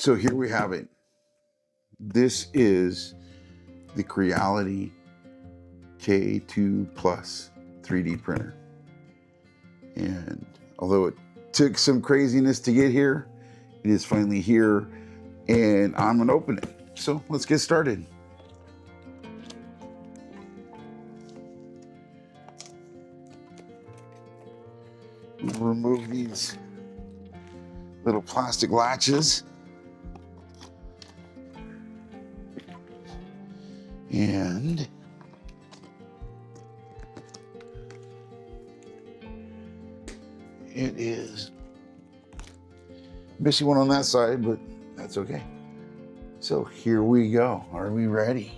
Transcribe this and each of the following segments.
So here we have it. This is the Creality K2 Plus 3D printer. And although it took some craziness to get here, it is finally here and I'm gonna open it. So let's get started. Remove these little plastic latches. And it is missing one on that side, but that's okay. So here we go. Are we ready?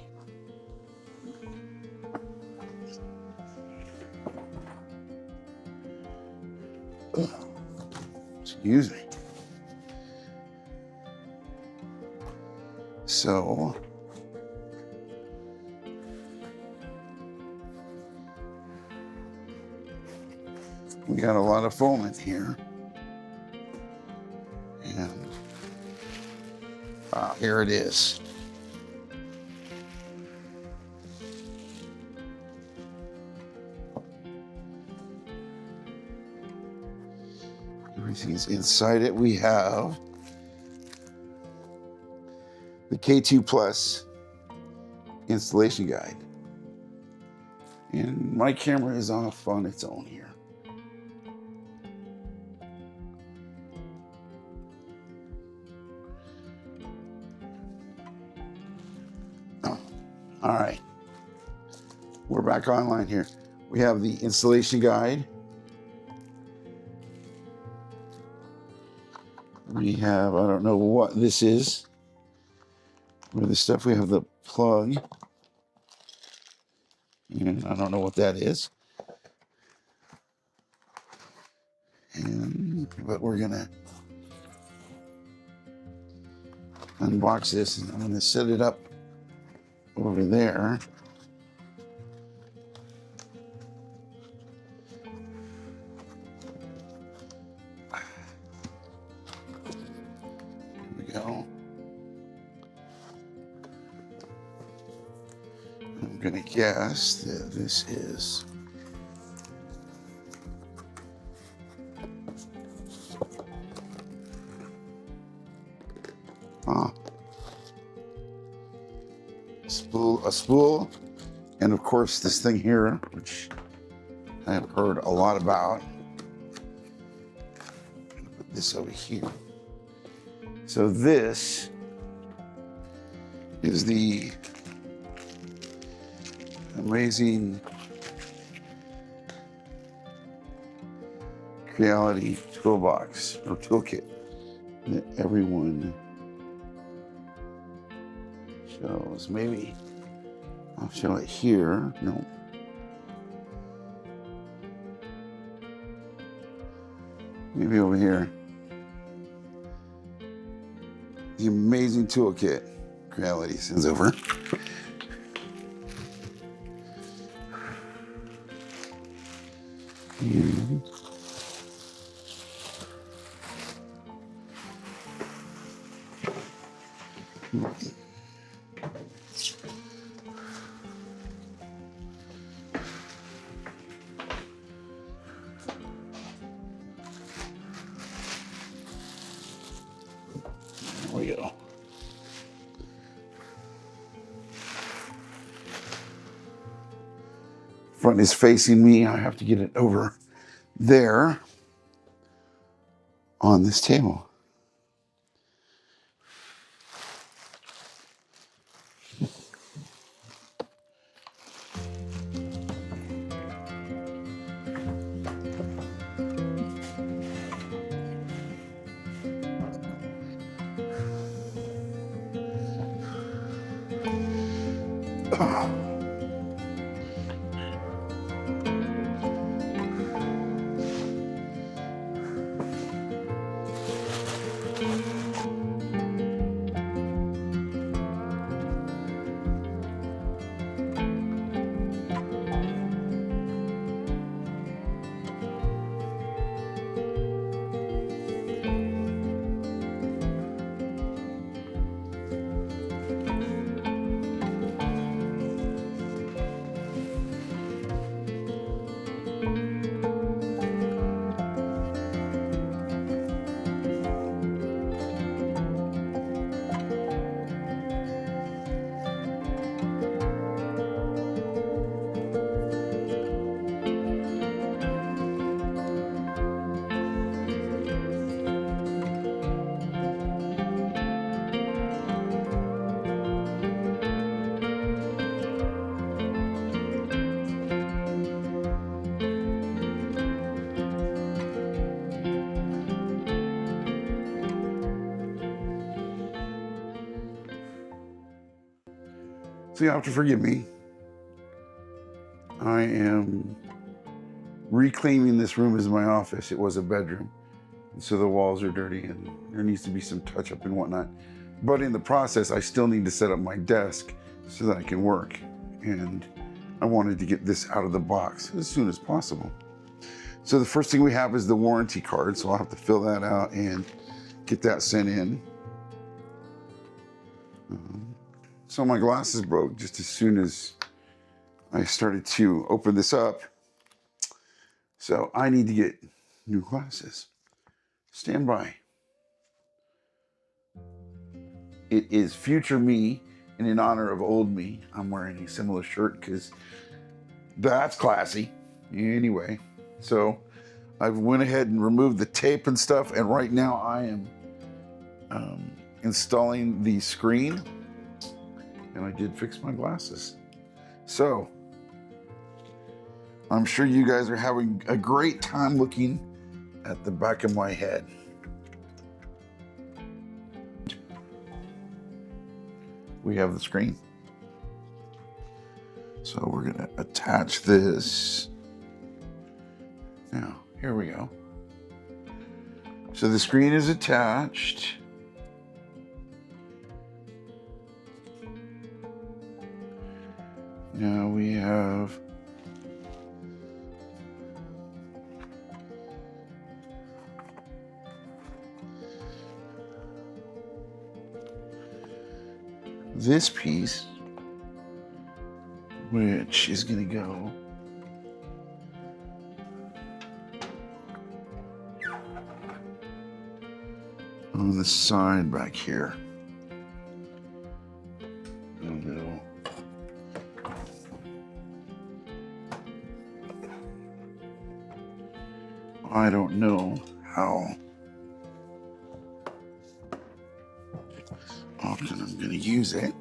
Excuse me. So we got a lot of foam in here. And here it is. Everything's inside it. We have the K2 Plus installation guide. And my camera is off on its own here. All right, we're back online here. We have the installation guide. We have, I don't know what this is. For the stuff, we have the plug. And I don't know what that is. But we're gonna unbox this and I'm gonna set it up over there. Here we go. I'm gonna guess that this is a spool, and of course this thing here, which I have heard a lot about. I'm gonna put this over here. So this is the amazing Creality toolbox or toolkit that everyone shows. Maybe I'll show it here. No. Maybe over here. The amazing toolkit Creality sends over. And there we go. Front is facing me. I have to get it over there on this table. So you have to forgive me. I am reclaiming this room as my office. It was a bedroom. And so the walls are dirty and there needs to be some touch up and whatnot. But in the process, I still need to set up my desk so that I can work. And I wanted to get this out of the box as soon as possible. So the first thing we have is the warranty card. So I'll have to fill that out and get that sent in. So my glasses broke just as soon as I started to open this up. So I need to get new glasses. Stand by. It is future me, and in honor of old me, I'm wearing a similar shirt because that's classy. Anyway, so I went ahead and removed the tape and stuff, and right now I am installing the screen, and I did fix my glasses. So I'm sure you guys are having a great time looking at the back of my head. We have the screen. So we're gonna attach this. Now, here we go. So the screen is attached. Now we have this piece, which is going to go on the side back here. No. I don't know how often I'm going to use it.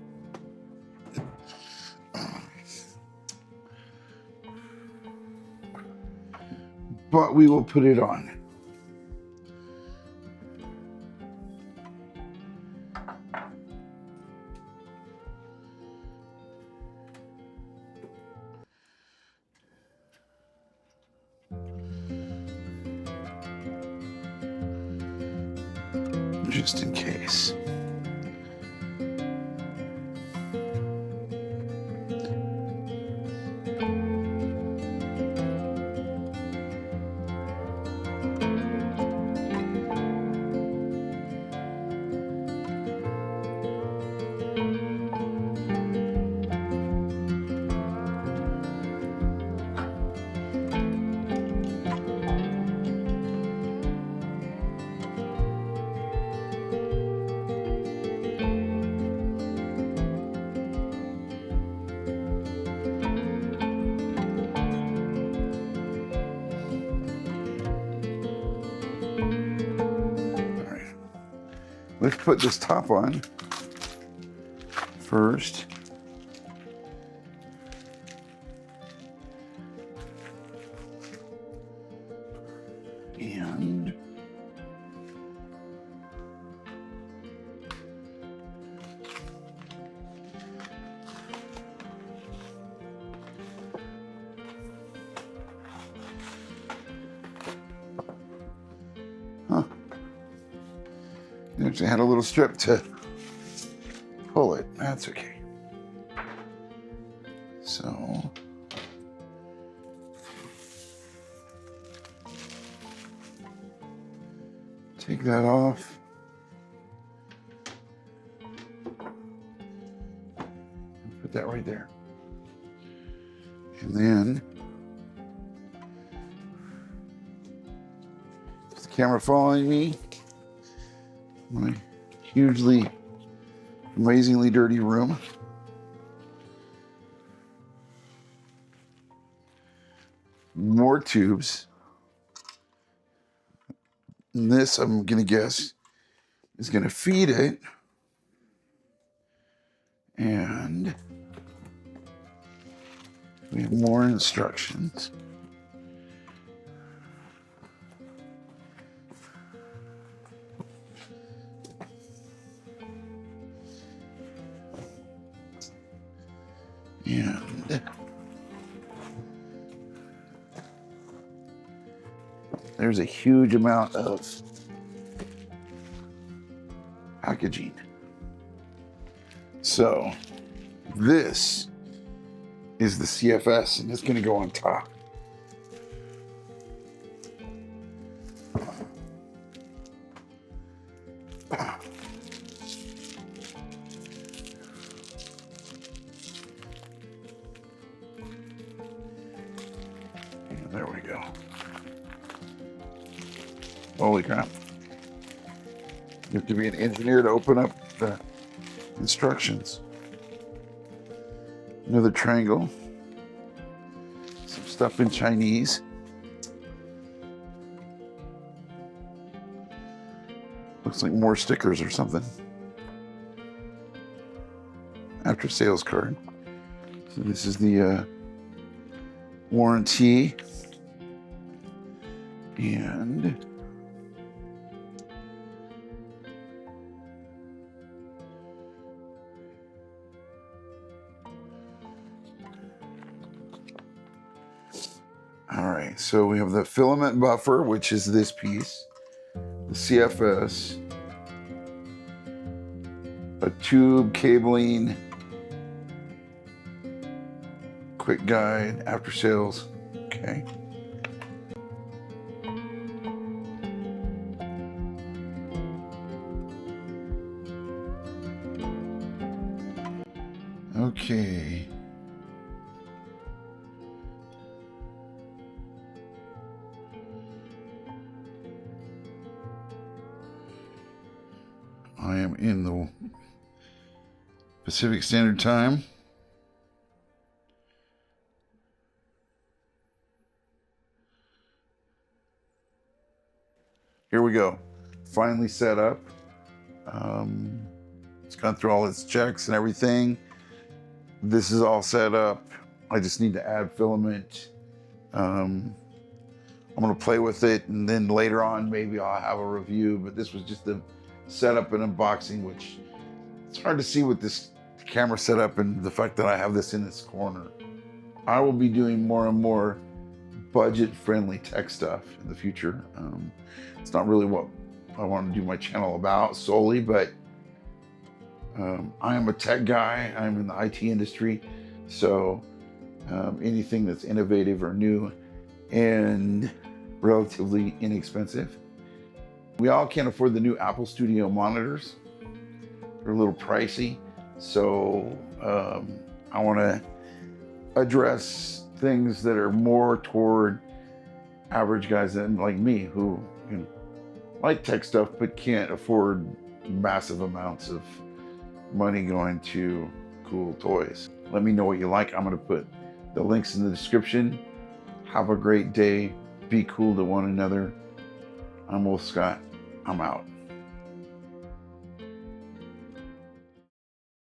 But we will put it on. Just in case. Let's put this top on first. And it actually had a little strip to pull it. That's okay. So take that off. And put that right there. And then is the camera following me? My hugely, amazingly dirty room. More tubes. And this, I'm gonna guess, is gonna feed it. And we have more instructions. And there's a huge amount of packaging. So this is the CFS, and it's going to go on top. And there we go. Holy crap. You have to be an engineer to open up the instructions. Another triangle. Some stuff in Chinese. Looks like more stickers or something. After sales card. So this is the warranty. And all right, so we have the filament buffer, which is this piece, the CFS, a tube cabling, quick guide, after sales. Okay. Okay. I am in the Pacific Standard Time. Here we go. Finally set up. It's gone through all its checks and everything. This is all set up. I just need to add filament. I'm gonna play with it, and then later on maybe I'll have a review, but this was just the setup and unboxing, which it's hard to see with this camera setup and the fact that I have this in this corner. I will be doing more and more budget-friendly tech stuff in the future. It's not really what I want to do my channel about solely, but I am a tech guy. I'm in the IT industry, so anything that's innovative or new and relatively inexpensive. We all can't afford the new Apple Studio monitors. They're a little pricey, so I want to address things that are more toward average guys like me who like tech stuff but can't afford massive amounts of money going to cool toys. Let me know what you like. I'm going to put the links in the description. Have a great day. Be cool to one another. I'm Wolf Scott. I'm out.